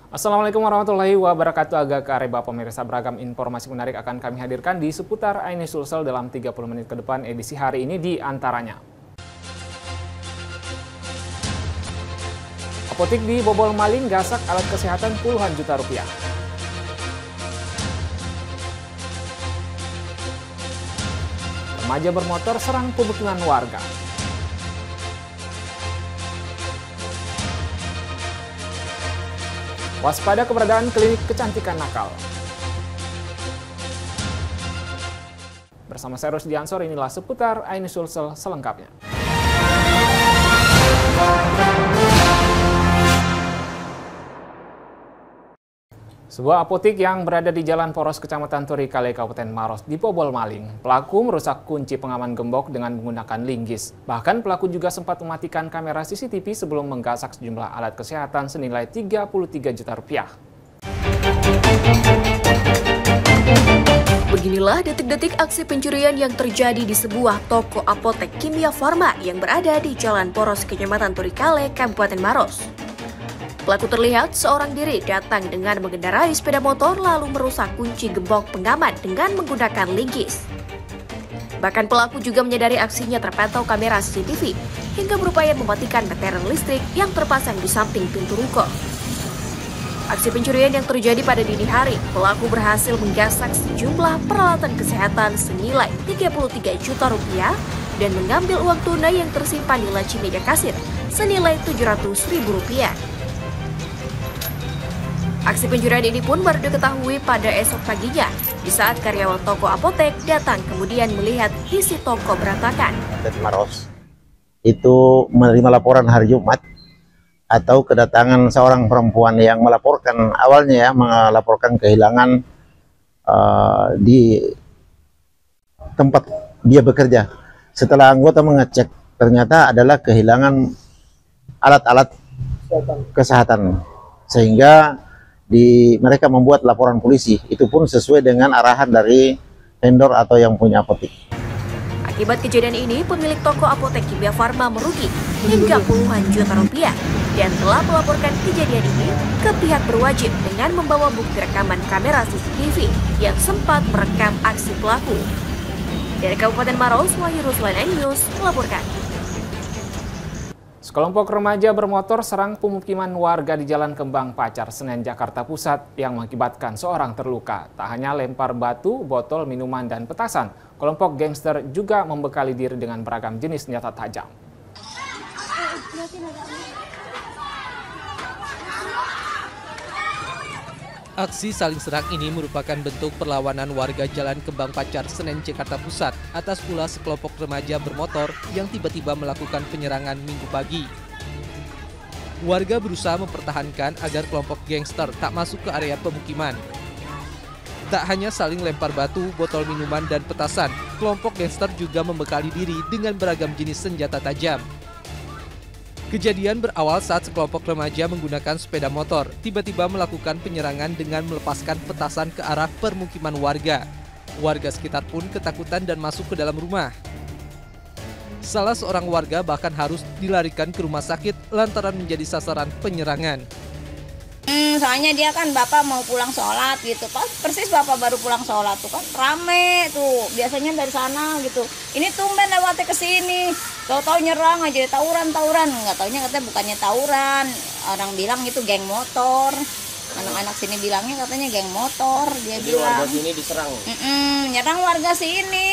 Assalamualaikum warahmatullahi wabarakatuh. Agak ke Areba pemirsa, beragam informasi menarik akan kami hadirkan di seputar Ainis Sulsel dalam 30 menit ke depan edisi hari ini di antaranya. Apotik dibobol maling, gasak alat kesehatan puluhan juta rupiah. Remaja bermotor serang pemukiman warga. Waspada keberadaan klinik kecantikan nakal. Bersama saya Rusdi Ansor, inilah seputar Ainis Sulsel selengkapnya. Sebuah apotik yang berada di Jalan Poros, Kecamatan Turikale, Kabupaten Maros, dibobol maling. Pelaku merusak kunci pengaman gembok dengan menggunakan linggis. Bahkan pelaku juga sempat mematikan kamera CCTV sebelum menggasak sejumlah alat kesehatan senilai 33 juta rupiah. Beginilah detik-detik aksi pencurian yang terjadi di sebuah toko apotek Kimia Farma yang berada di Jalan Poros, Kecamatan Turikale, Kabupaten Maros. Pelaku terlihat seorang diri datang dengan mengendarai sepeda motor lalu merusak kunci gembok pengaman dengan menggunakan linggis. Bahkan pelaku juga menyadari aksinya terpantau kamera CCTV hingga berupaya mematikan meteran listrik yang terpasang di samping pintu ruko. Aksi pencurian yang terjadi pada dini hari, pelaku berhasil menggasak sejumlah peralatan kesehatan senilai 33 juta rupiah dan mengambil uang tunai yang tersimpan di laci meja kasir senilai 700.000 rupiah. Aksi pencurian ini pun baru diketahui pada esok paginya, di saat karyawan toko apotek datang kemudian melihat isi toko berantakan. Maros itu menerima laporan hari Jumat atau kedatangan seorang perempuan yang melaporkan melaporkan kehilangan di tempat dia bekerja. Setelah anggota mengecek, ternyata adalah kehilangan alat-alat kesehatan, sehingga mereka membuat laporan polisi. Itu pun sesuai dengan arahan dari vendor atau yang punya apotek. Akibat kejadian ini, pemilik toko apotek Kimia Farma merugi hingga puluhan juta rupiah dan telah melaporkan kejadian ini ke pihak berwajib dengan membawa bukti rekaman kamera CCTV yang sempat merekam aksi pelaku. Dari Kabupaten Maros, Wahyu Ruslan, News melaporkan. Sekelompok remaja bermotor serang pemukiman warga di Jalan Kembang Pacar, Senen, Jakarta Pusat yang mengakibatkan seorang terluka. Tak hanya lempar batu, botol minuman, dan petasan, kelompok gangster juga membekali diri dengan beragam jenis senjata tajam. Aksi saling serang ini merupakan bentuk perlawanan warga Jalan Kembang Pacar, Senen, Jakarta Pusat atas ulah sekelompok remaja bermotor yang tiba-tiba melakukan penyerangan Minggu pagi. Warga berusaha mempertahankan agar kelompok gangster tak masuk ke area pemukiman. Tak hanya saling lempar batu, botol minuman, dan petasan, kelompok gangster juga membekali diri dengan beragam jenis senjata tajam. Kejadian berawal saat sekelompok remaja menggunakan sepeda motor tiba-tiba melakukan penyerangan dengan melepaskan petasan ke arah permukiman warga. Warga sekitar pun ketakutan dan masuk ke dalam rumah. Salah seorang warga bahkan harus dilarikan ke rumah sakit lantaran menjadi sasaran penyerangan. Soalnya dia kan bapak mau pulang sholat gitu, pas persis bapak baru pulang sholat tuh kan rame tuh, biasanya dari sana gitu. Ini tumben lewatnya ke sini, tahu-tahu nyerang aja, tawuran, nggak taunya katanya bukannya tawuran, orang bilang itu geng motor. Anak-anak sini bilangnya katanya geng motor, dia jadi bilang. Warga sini diserang. Nyerang warga sini.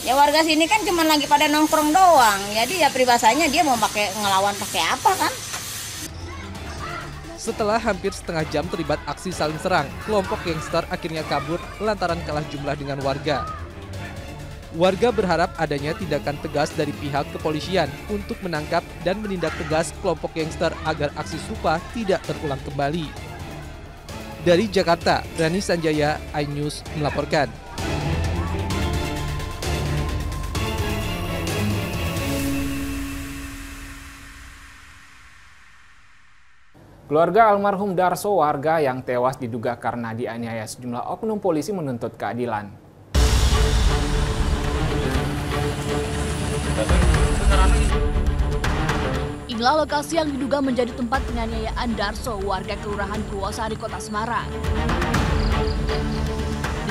Ya warga sini kan cuma lagi pada nongkrong doang, jadi ya peribahasanya dia mau ngelawan pakai apa kan? Setelah hampir setengah jam terlibat aksi saling serang, kelompok gangster akhirnya kabur lantaran kalah jumlah dengan warga. Warga berharap adanya tindakan tegas dari pihak kepolisian untuk menangkap dan menindak tegas kelompok gangster agar aksi serupa tidak terulang kembali. Dari Jakarta, Rani Sanjaya, iNews melaporkan. Keluarga almarhum Darso, warga yang tewas diduga karena dianiaya sejumlah oknum polisi, menuntut keadilan. Inilah lokasi yang diduga menjadi tempat penganiayaan Darso, warga Kelurahan Purwosari, Kota Semarang.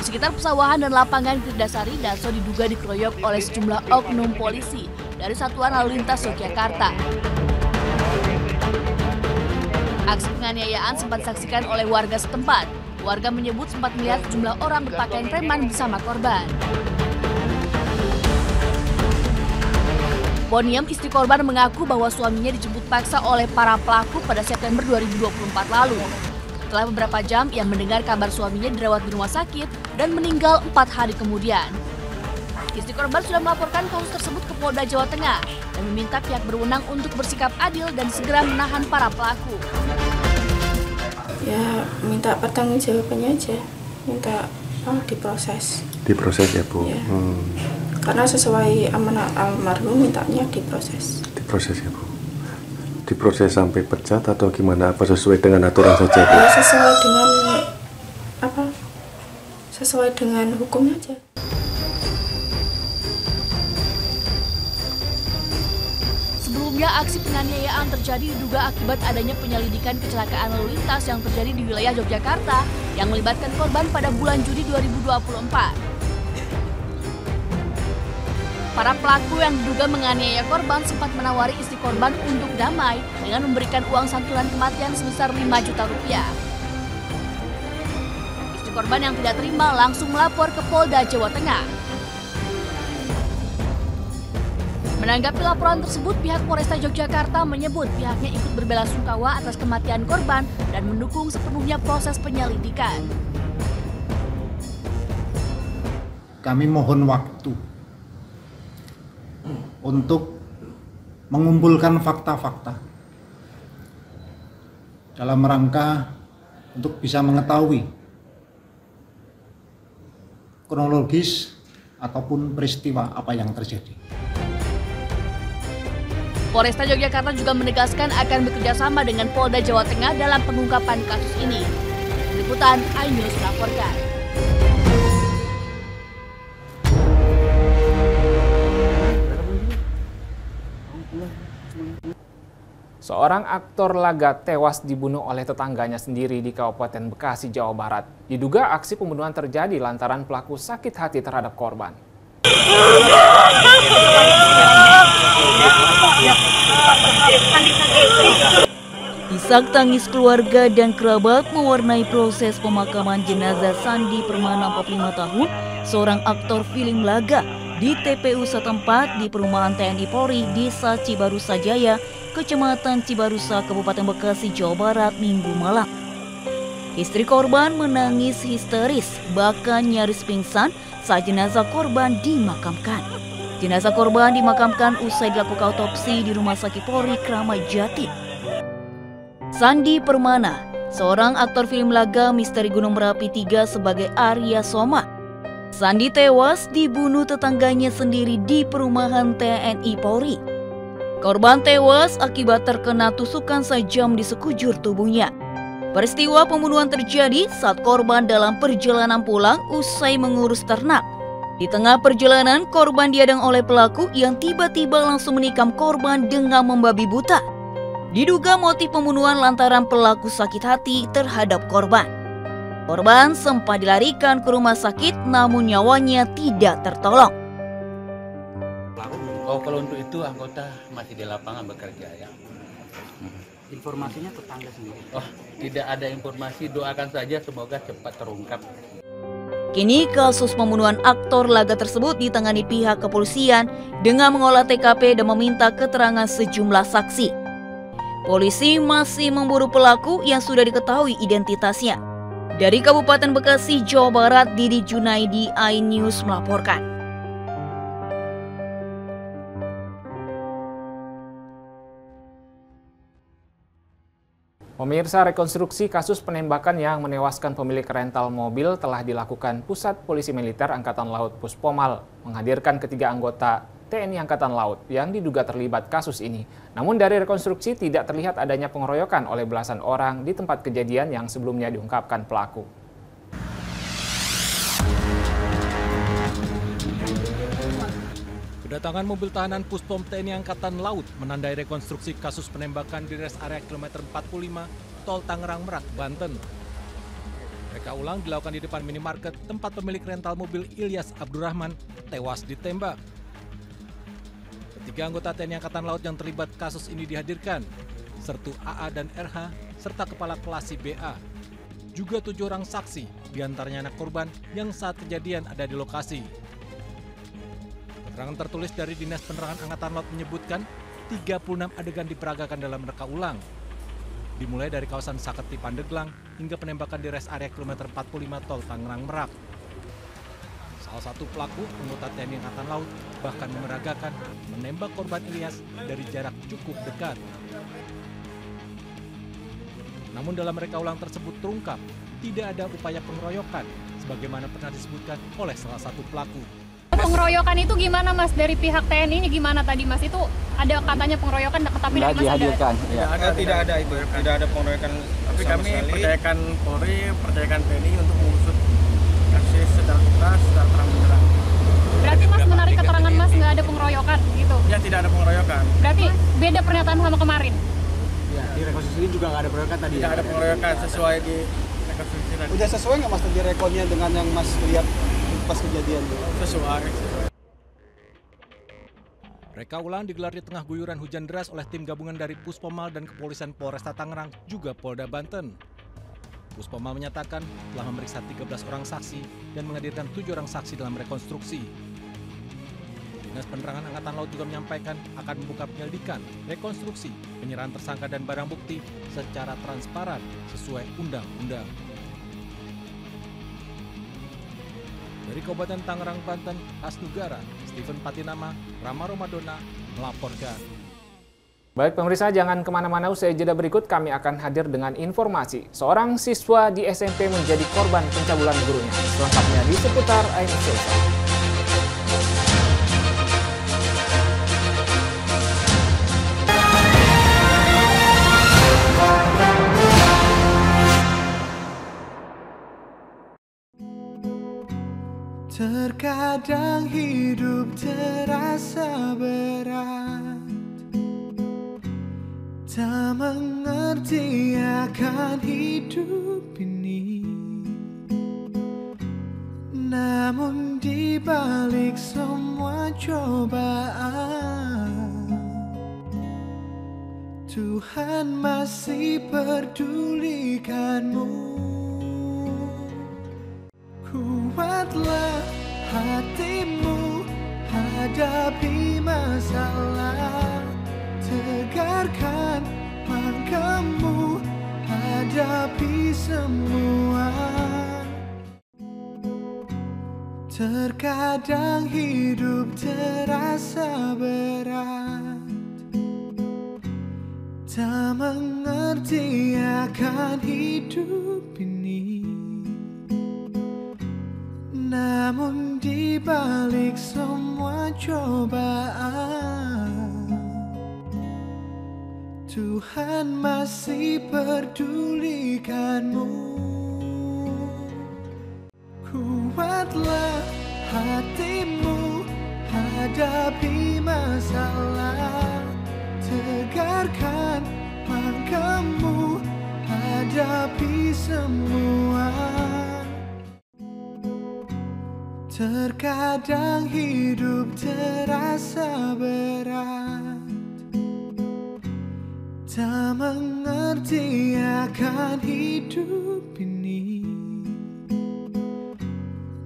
Di sekitar pesawahan dan lapangan Kirdasari, Darso diduga dikeroyok oleh sejumlah oknum polisi dari Satuan Lalu Lintas Yogyakarta. Aksi penganiayaan sempat disaksikan oleh warga setempat. Warga menyebut sempat melihat sejumlah orang berpakaian preman bersama korban. Poniam, istri korban, mengaku bahwa suaminya dijemput paksa oleh para pelaku pada September 2024 lalu. Setelah beberapa jam, ia mendengar kabar suaminya dirawat di rumah sakit dan meninggal 4 hari kemudian. Istri korban sudah melaporkan kasus tersebut ke Polda Jawa Tengah dan meminta pihak berwenang untuk bersikap adil dan segera menahan para pelaku. Ya, minta pertanggungjawabannya aja, minta diproses. Diproses ya, Bu. Ya. Karena sesuai amanat almarhum, mintanya diproses. Diproses ya, Bu. Diproses sampai pecat atau gimana? Apa sesuai dengan aturan saja, Bu? Ya, sesuai dengan hukumnya aja. Sebelumnya, aksi penganiayaan terjadi diduga akibat adanya penyelidikan kecelakaan lalu lintas yang terjadi di wilayah Yogyakarta yang melibatkan korban pada bulan Juni 2024. Para pelaku yang diduga menganiaya korban sempat menawari istri korban untuk damai dengan memberikan uang santunan kematian sebesar 5 juta rupiah. Istri korban yang tidak terima langsung melapor ke Polda Jawa Tengah. Menanggapi laporan tersebut, pihak Polresta Yogyakarta menyebut pihaknya ikut berbelasungkawa atas kematian korban dan mendukung sepenuhnya proses penyelidikan. Kami mohon waktu untuk mengumpulkan fakta-fakta dalam rangka untuk bisa mengetahui kronologis ataupun peristiwa apa yang terjadi. Polresta Yogyakarta juga menegaskan akan bekerjasama dengan Polda Jawa Tengah dalam pengungkapan kasus ini. Liputan iNews melaporkan. Seorang aktor laga tewas dibunuh oleh tetangganya sendiri di Kabupaten Bekasi, Jawa Barat. Diduga aksi pembunuhan terjadi lantaran pelaku sakit hati terhadap korban. Isak tangis keluarga dan kerabat mewarnai proses pemakaman jenazah Sandi Permana 45 tahun, seorang aktor film laga di TPU setempat di perumahan TNI Polri, Desa Cibarusa Jaya, Kecamatan Cibarusa, Kabupaten Bekasi, Jawa Barat, Minggu malam. Istri korban menangis histeris, bahkan nyaris pingsan saat jenazah korban dimakamkan. Jenazah korban dimakamkan usai dilakukan autopsi di Rumah Sakit Polri Kramat Jati. Sandi Permana, seorang aktor film laga Misteri Gunung Merapi 3 sebagai Arya Soma. Sandi tewas dibunuh tetangganya sendiri di perumahan TNI Polri. Korban tewas akibat terkena tusukan tajam di sekujur tubuhnya. Peristiwa pembunuhan terjadi saat korban dalam perjalanan pulang usai mengurus ternak. Di tengah perjalanan, korban dihadang oleh pelaku yang tiba-tiba langsung menikam korban dengan membabi buta. Diduga motif pembunuhan lantaran pelaku sakit hati terhadap korban. Korban sempat dilarikan ke rumah sakit namun nyawanya tidak tertolong. Oh, kalau untuk itu anggota masih di lapangan bekerja ya. Informasinya tetangga sendiri. Oh, tidak ada informasi, doakan saja semoga cepat terungkap. Kini kasus pembunuhan aktor laga tersebut ditangani pihak kepolisian dengan mengolah TKP dan meminta keterangan sejumlah saksi. Polisi masih memburu pelaku yang sudah diketahui identitasnya. Dari Kabupaten Bekasi, Jawa Barat, Didi Junaidi, iNews melaporkan. Pemirsa, rekonstruksi kasus penembakan yang menewaskan pemilik rental mobil telah dilakukan Pusat Polisi Militer Angkatan Laut Puspomal, menghadirkan ketiga anggota TNI Angkatan Laut yang diduga terlibat kasus ini. Namun dari rekonstruksi tidak terlihat adanya pengeroyokan oleh belasan orang di tempat kejadian yang sebelumnya diungkapkan pelaku. Kedatangan mobil tahanan Puspom TNI Angkatan Laut menandai rekonstruksi kasus penembakan di rest area kilometer 45 Tol Tangerang Merak, Banten. Reka ulang dilakukan di depan minimarket tempat pemilik rental mobil Ilyas Abdurrahman tewas ditembak. Ketiga anggota TNI Angkatan Laut yang terlibat kasus ini dihadirkan, sertu AA dan RH, serta kepala klasi BA. Juga 7 orang saksi, diantaranya anak korban yang saat kejadian ada di lokasi. Keterangan tertulis dari Dinas Penerangan Angkatan Laut menyebutkan 36 adegan diperagakan dalam reka ulang. Dimulai dari kawasan Saketi Pandeglang hingga penembakan di rest area kilometer 45 Tol Tangerang Merak. Salah satu pelaku, anggota TNI Angkatan Laut, bahkan memeragakan menembak korban Ilyas dari jarak cukup dekat. Namun dalam reka ulang tersebut terungkap, tidak ada upaya pengeroyokan, sebagaimana pernah disebutkan oleh salah satu pelaku. Pengeroyokan itu gimana Mas? Dari pihak TNI ini gimana tadi Mas? Itu ada katanya pengeroyokan, tapi dari Mas dihadirkan. Tidak ada itu, tidak ada pengeroyokan. Tapi kami percayakan Polri, percayakan TNI untuk mengusut kasus secara tuntas, secara terang-benderang. Berarti Mas menarik keterangan Mas nggak ada pengeroyokan gitu? Ya, tidak ada pengeroyokan. Berarti beda pernyataan sama kemarin? Ya, di rekonstruksi juga nggak ada pengeroyokan tadi. Tidak ada pengeroyokan sesuai di rekonstruksi tadi. Udah sesuai nggak Mas tadi rekodnya dengan yang Mas lihat pas kejadian itu? Sesuai. Reka ulang digelar di tengah guyuran hujan deras oleh tim gabungan dari Puspomal dan Kepolisian Polresta Tangerang, juga Polda Banten. Puspomal menyatakan telah memeriksa 13 orang saksi dan menghadirkan 7 orang saksi dalam rekonstruksi. Dinas Penerangan Angkatan Laut juga menyampaikan akan membuka penyelidikan, rekonstruksi, penyerahan tersangka dan barang bukti secara transparan sesuai undang-undang. Dari Kabupaten Tangerang, Banten, Asnugara, Stephen Patinama, Rama Romadona melaporkan. Baik pemirsa, jangan kemana-mana, usai jeda berikut kami akan hadir dengan informasi. Seorang siswa di SMP menjadi korban pencabulan gurunya. Selengkapnya di seputar Ain Sultan. Terkadang hidup terasa berat, tak mengerti akan hidup ini. Namun di balik semua cobaan, Tuhan masih pedulikanmu. Kuatlah hatimu, hadapi masalah. Tegarkan langkahmu, hadapi semua. Terkadang hidup terasa berat, tak mengerti akan hidup ini. Namun di balik semua cobaan, Tuhan masih pedulikanmu. Kuatlah hatimu, hadapi masalah. Tegarkan langkahmu, hadapi semua. Terkadang hidup terasa berat, tak mengerti akan hidup ini.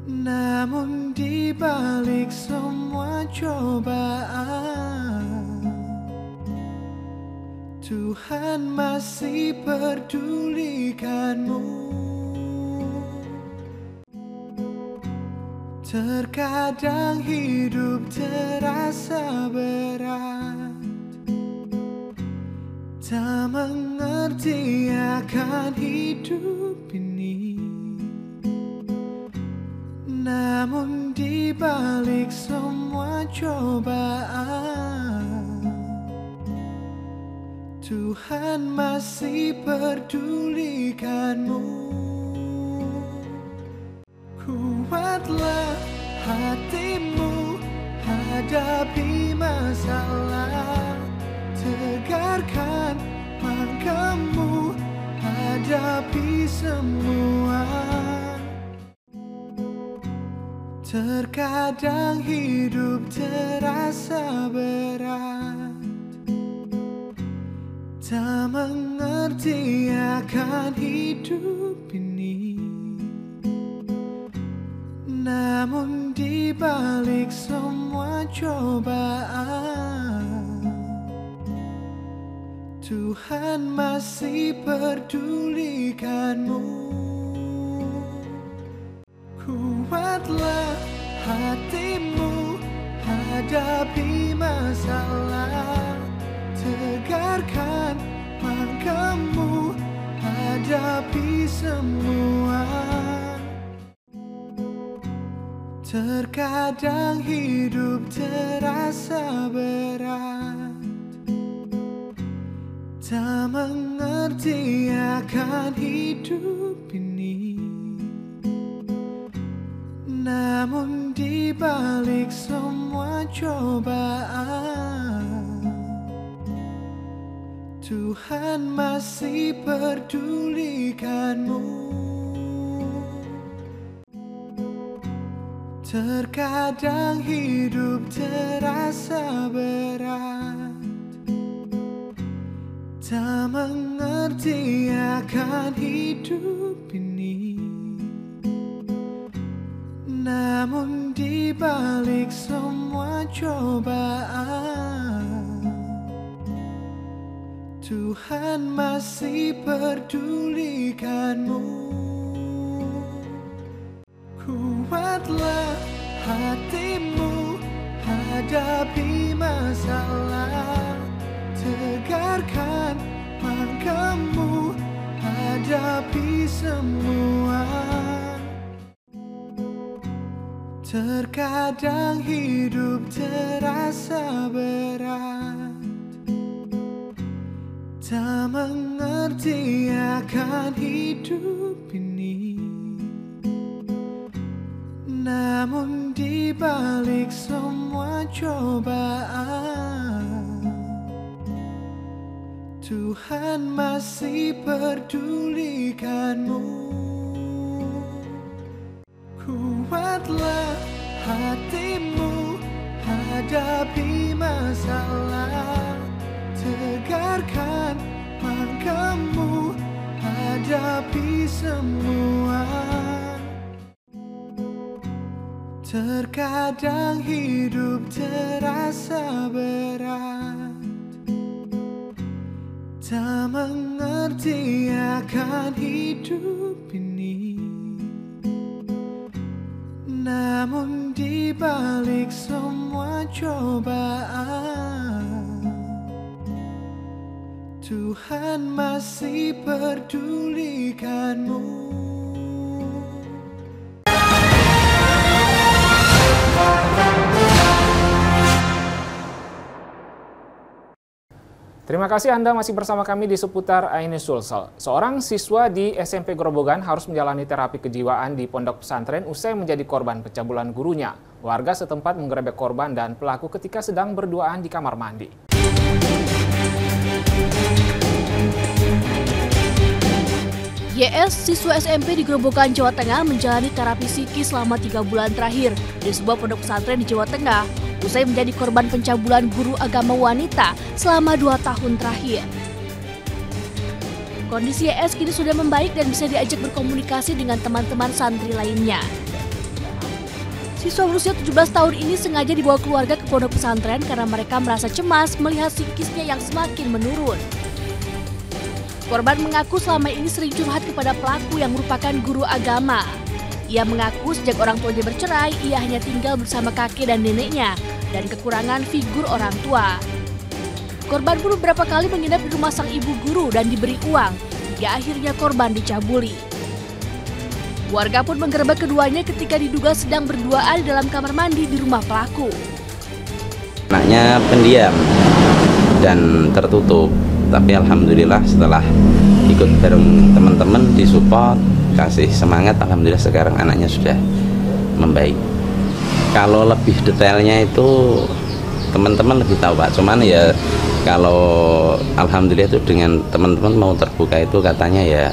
Namun di balik semua cobaan, Tuhan masih pedulikanmu. Terkadang hidup terasa berat, tak mengerti akan hidup ini. Namun di balik semua cobaan, Tuhan masih pedulikanmu. Kuatlah hatimu, hadapi masalah, tegarkan langkahmu, hadapi semua. Terkadang hidup terasa berat, tak mengerti akan hidup ini. Namun di balik semua cobaan, Tuhan masih pedulikanmu. Kuatlah hatimu, hadapi masalah, tegarkan langkahmu, hadapi semua. Terkadang hidup terasa berat, tak mengerti akan hidup ini. Namun di balik semua cobaan, Tuhan masih pedulikanmu. Terkadang hidup terasa berat, tak mengerti akan hidup ini. Namun di balik semua cobaan, Tuhan masih pedulikanmu. Kuatlah hatimu, hadapi masalah, tegarkan langkahmu, hadapi semua. Terkadang hidup terasa berat, tak mengerti akan hidup ini. Namun di balik semua cobaan, Tuhan masih pedulikanmu. Kuatlah hatimu, hadapi masalah, tegarkan langkahmu, hadapi semua. Terkadang hidup terasa berat, tak mengerti akan hidup ini. Namun di balik semua cobaan, Tuhan masih pedulikanmu. Terima kasih Anda masih bersama kami di seputar Ainus Sulsel. Seorang siswa di SMP Grobogan harus menjalani terapi kejiwaan di pondok pesantren usai menjadi korban pencabulan gurunya. Warga setempat menggerebek korban dan pelaku ketika sedang berduaan di kamar mandi. YS, siswa SMP di Grobogan, Jawa Tengah menjalani terapi psikis selama 3 bulan terakhir di sebuah pondok pesantren di Jawa Tengah. Usai menjadi korban pencabulan guru agama wanita selama 2 tahun terakhir. Kondisi YS kini sudah membaik dan bisa diajak berkomunikasi dengan teman-teman santri lainnya. Siswa berusia 17 tahun ini sengaja dibawa keluarga ke pondok pesantren karena mereka merasa cemas melihat psikisnya yang semakin menurun. Korban mengaku selama ini sering curhat kepada pelaku yang merupakan guru agama. Ia mengaku sejak orang tuanya bercerai, ia hanya tinggal bersama kakek dan neneknya dan kekurangan figur orang tua. Korban pun beberapa kali menginap di rumah sang ibu guru dan diberi uang, hingga akhirnya korban dicabuli. Warga pun menggerebek keduanya ketika diduga sedang berduaan di dalam kamar mandi di rumah pelaku. Anaknya pendiam dan tertutup, tapi alhamdulillah setelah ikut bareng teman-teman disupport, kasih semangat, alhamdulillah sekarang anaknya sudah membaik. Kalau lebih detailnya itu teman-teman lebih tahu Pak, cuman ya kalau alhamdulillah itu dengan teman-teman mau terbuka itu katanya ya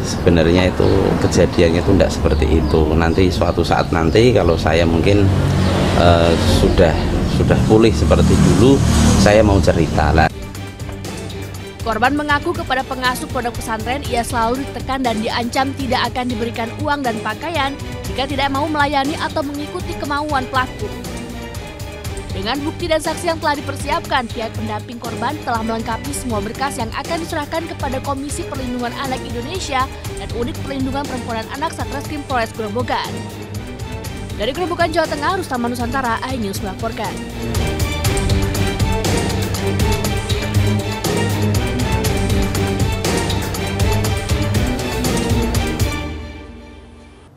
sebenarnya itu kejadiannya itu tidak seperti itu. Nanti suatu saat nanti kalau saya mungkin sudah pulih seperti dulu, saya mau cerita lah. Korban mengaku kepada pengasuh pondok pesantren ia selalu ditekan dan diancam tidak akan diberikan uang dan pakaian jika tidak mau melayani atau mengikuti kemauan pelaku. Dengan bukti dan saksi yang telah dipersiapkan, pihak pendamping korban telah melengkapi semua berkas yang akan diserahkan kepada Komisi Perlindungan Anak Indonesia dan Unit Perlindungan Perempuan dan Anak Satreskrim Polres Grobogan. Dari Grobogan, Jawa Tengah, Rustam Nusantara, iNews melaporkan.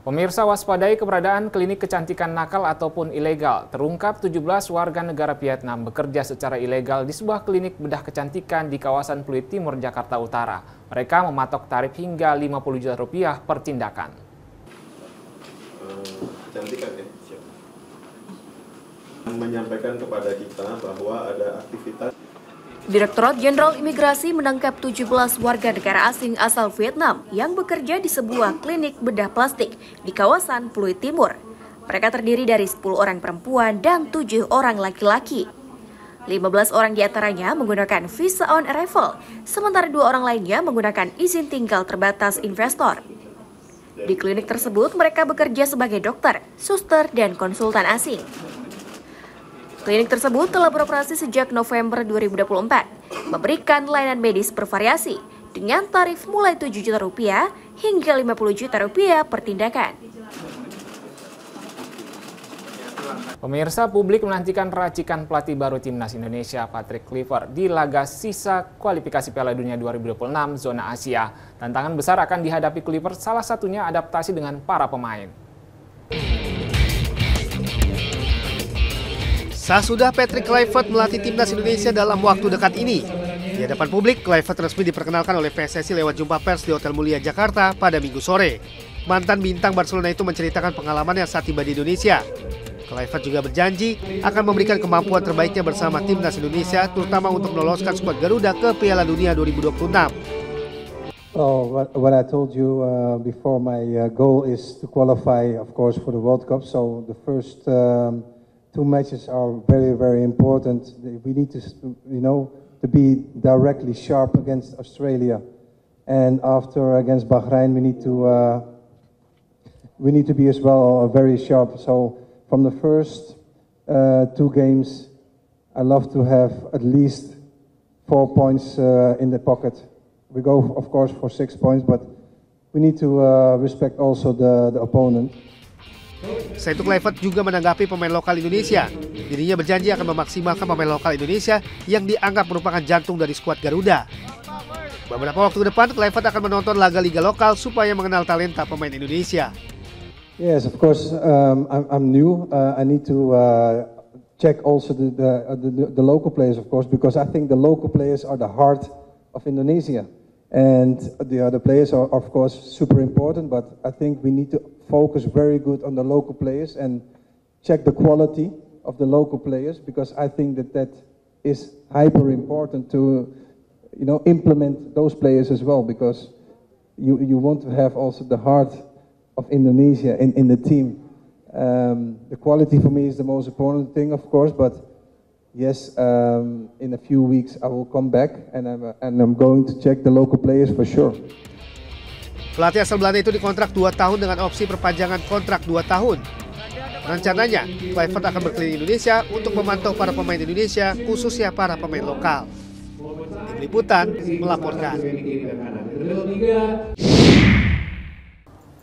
Pemirsa, waspadai keberadaan klinik kecantikan nakal ataupun ilegal. Terungkap 17 warga negara Vietnam bekerja secara ilegal di sebuah klinik bedah kecantikan di kawasan Pluit Timur, Jakarta Utara. Mereka mematok tarif hingga 50 juta rupiah per tindakan. Kecantikan ya, siap. Menyampaikan kepada kita bahwa ada aktivitas. Direktorat Jenderal Imigrasi menangkap 17 warga negara asing asal Vietnam yang bekerja di sebuah klinik bedah plastik di kawasan Pluit Timur. Mereka terdiri dari 10 orang perempuan dan 7 orang laki-laki. 15 orang diantaranya menggunakan visa on arrival, sementara 2 orang lainnya menggunakan izin tinggal terbatas investor. Di klinik tersebut mereka bekerja sebagai dokter, suster, dan konsultan asing. Klinik tersebut telah beroperasi sejak November 2024, memberikan layanan medis bervariasi dengan tarif mulai 7 juta rupiah hingga 50 juta rupiah per tindakan. Pemirsa, publik menantikan racikan pelatih baru Timnas Indonesia Patrick Kluivert di laga sisa kualifikasi Piala Dunia 2026 zona Asia. Tantangan besar akan dihadapi Kluivert, salah satunya adaptasi dengan para pemain. Sesudah Patrick Kluivert melatih Timnas Indonesia dalam waktu dekat ini, di hadapan publik, Kluivert resmi diperkenalkan oleh PSSI lewat jumpa pers di Hotel Mulia, Jakarta pada Minggu sore. Mantan bintang Barcelona itu menceritakan pengalamannya saat tiba di Indonesia. Kluivert juga berjanji akan memberikan kemampuan terbaiknya bersama Timnas Indonesia, terutama untuk meloloskan skuad Garuda ke Piala Dunia 2026. What I told you before, my goal is to qualify, of course, for the World Cup. So the first 2 matches are very, very important. We need to, to be directly sharp against Australia, and after against Bahrain, we need to be as well very sharp. So from the first 2 games, I love to have at least 4 points in the pocket. We go, of course, for 6 points, but we need to respect also the opponent. Selain itu, Kluivert juga menanggapi pemain lokal Indonesia. Dirinya berjanji akan memaksimalkan pemain lokal Indonesia yang dianggap merupakan jantung dari skuad Garuda. Beberapa waktu ke depan, Kluivert akan menonton laga liga lokal supaya mengenal talenta pemain Indonesia. Yes, of course. I'm new. I need to check also the local players, of course, because I think the local players are the heart of Indonesia. And the other players are, of course, super important, but I think we need to focus very good on the local players and check the quality of the local players, because I think that is hyper important to, implement those players as well, because you want to have also the heart of Indonesia in the team. The quality for me is the most important thing, of course, but yes, in a few weeks I will come back and I'm going to check the local players for sure. Pelatih asal Belanda itu dikontrak 2 tahun dengan opsi perpanjangan kontrak 2 tahun. Rencananya, Kluivert akan berkeliling Indonesia untuk memantau para pemain Indonesia, khususnya para pemain lokal. Tim Liputan melaporkan.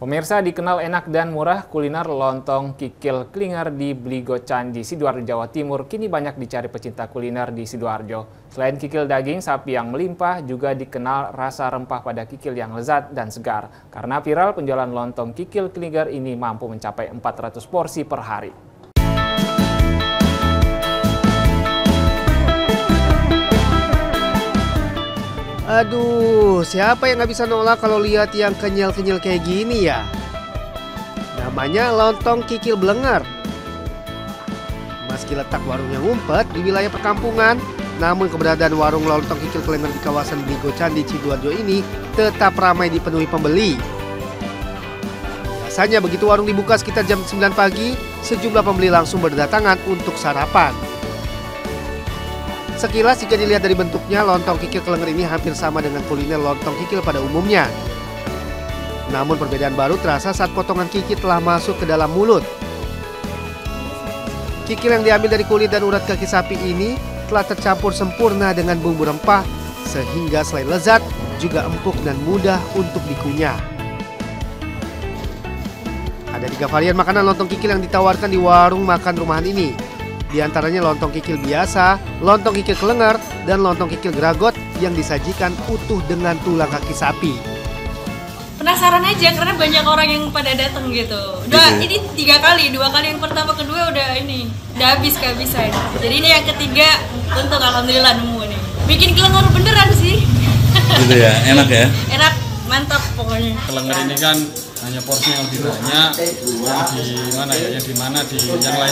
Pemirsa, dikenal enak dan murah, kuliner lontong kikil klinger di Bligo Candi, Sidoarjo, Jawa Timur kini banyak dicari pecinta kuliner di Sidoarjo. Selain kikil daging sapi yang melimpah, juga dikenal rasa rempah pada kikil yang lezat dan segar. Karena viral, penjualan lontong kikil klinger ini mampu mencapai 400 porsi per hari. Aduh, siapa yang nggak bisa nolak kalau lihat yang kenyal-kenyal kayak gini ya? Namanya lontong kikil blenger. Meski letak warungnya ngumpet di wilayah perkampungan, namun keberadaan warung lontong kikil Klenger di kawasan Bligo Candi Sidoarjo ini tetap ramai dipenuhi pembeli. Biasanya begitu warung dibuka sekitar jam 9 pagi, sejumlah pembeli langsung berdatangan untuk sarapan. Sekilas jika dilihat dari bentuknya, lontong kikil Klenger ini hampir sama dengan kuliner lontong kikil pada umumnya. Namun perbedaan baru terasa saat potongan kikil telah masuk ke dalam mulut. Kikil yang diambil dari kulit dan urat kaki sapi ini telah tercampur sempurna dengan bumbu rempah, sehingga selain lezat, juga empuk dan mudah untuk dikunyah. Ada 3 varian makanan lontong kikil yang ditawarkan di warung makan rumahan ini. Di antaranya lontong kikil biasa, lontong kikil Klenger, dan lontong kikil Gragot yang disajikan utuh dengan tulang kaki sapi. Penasaran aja karena banyak orang yang pada datang gitu. Ini 3 kali, 2 kali yang pertama, kedua udah habis kehabisan. Jadi ini yang ketiga untuk alhamdulillah nemu nih. Bikin Klenger beneran sih. Gitu ya, enak ya? Enak, mantap pokoknya. Klenger ini kan hanya porsi yang lebih banyak,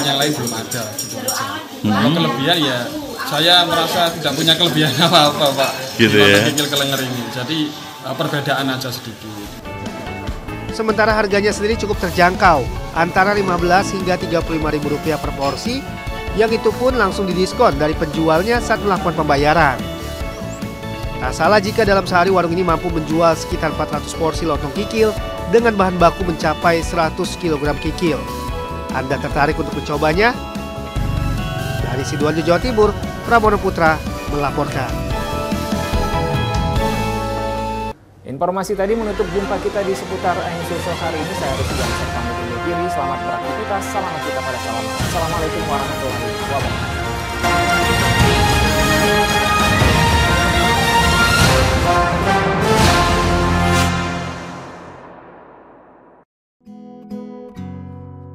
yang lain belum ada gitu aja. Kalau kelebihan ya saya merasa tidak punya kelebihan apa-apa Pak. Gitu ya. Kikil Klenger ini. Jadi perbedaan aja sedikit. Sementara harganya sendiri cukup terjangkau, antara Rp15 hingga Rp35.000 per porsi, yang itu pun langsung didiskon dari penjualnya saat melakukan pembayaran. Tak salah jika dalam sehari warung ini mampu menjual sekitar 400 porsi lontong kikil dengan bahan baku mencapai 100 kg kikil. Anda tertarik untuk mencobanya? Dari Sidoarjo, Jawa Timur, Pramono Putra melaporkan. Informasi tadi menutup jumpa kita di seputar Ain Sosial hari ini. Saya Rizky Jansen pamit undur diri. Selamat beraktivitas. Salam kita pada salam. Assalamualaikum warahmatullahi wabarakatuh.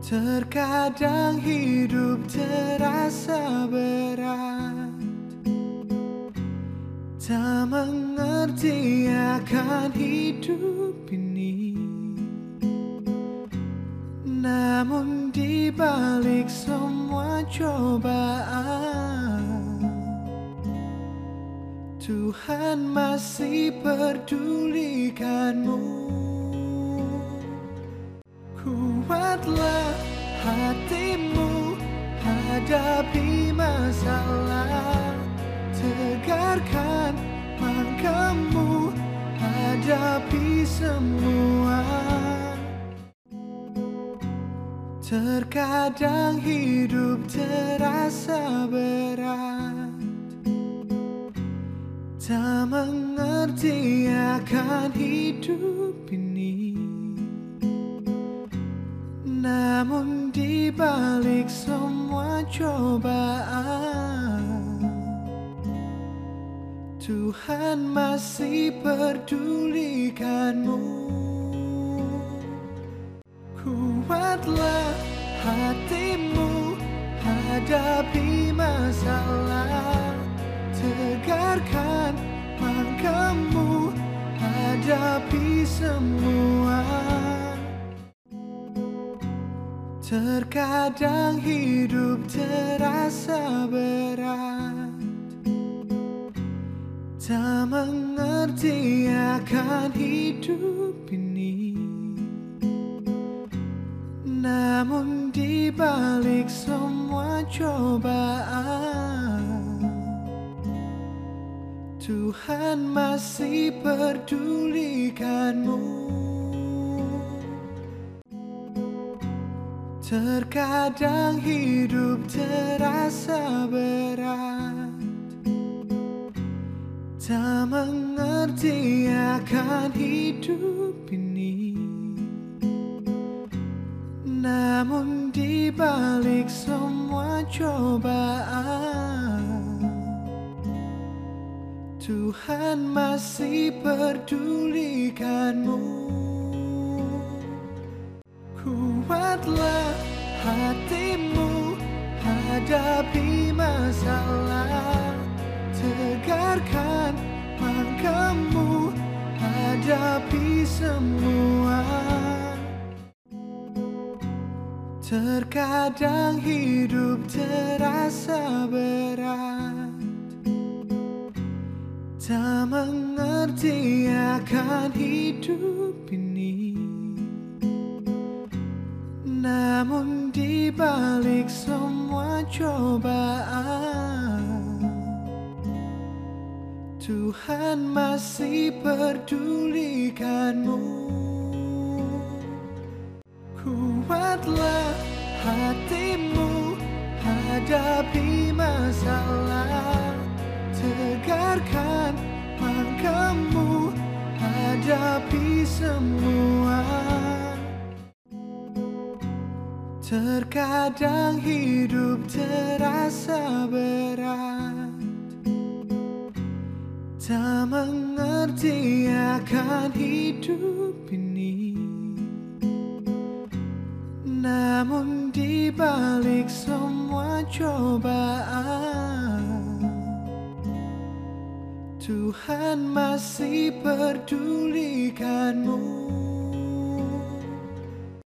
Terkadang hidup terasa berat, tak mengerti akan hidup ini. Namun di balik semua cobaan, Tuhan masih pedulikanmu. Kuatlah hatimu, hadapi masalah. Tegarkan langkahmu, hadapi semua. Terkadang hidup terasa berat, tak mengerti akan hidup ini. Namun di balik semua cobaan, Tuhan masih pedulikanmu. Kuatlah hatimu, hadapi masalah. Tegarkan langkahmu, hadapi semua. Terkadang hidup terasa berat, tak mengerti akan hidup ini. Namun di balik semua cobaan, Tuhan masih pedulikanmu. Terkadang hidup terasa berat, tak mengerti akan hidup ini. Namun di balik semua cobaan, Tuhan masih pedulikanmu. Kuatlah hatimu, hadapi masalah. Tegarkan langkahmu, hadapi semua. Terkadang hidup terasa berat, tak mengerti akan hidup ini. Namun di balik semua cobaan, Tuhan masih pedulikanmu. Kuatlah hatimu, hadapi masalah. Tegarkan langkahmu, hadapi semua. Terkadang hidup terasa berat, tak mengerti akan hidup ini. Namun di balik semua cobaan, Tuhan masih pedulikanmu.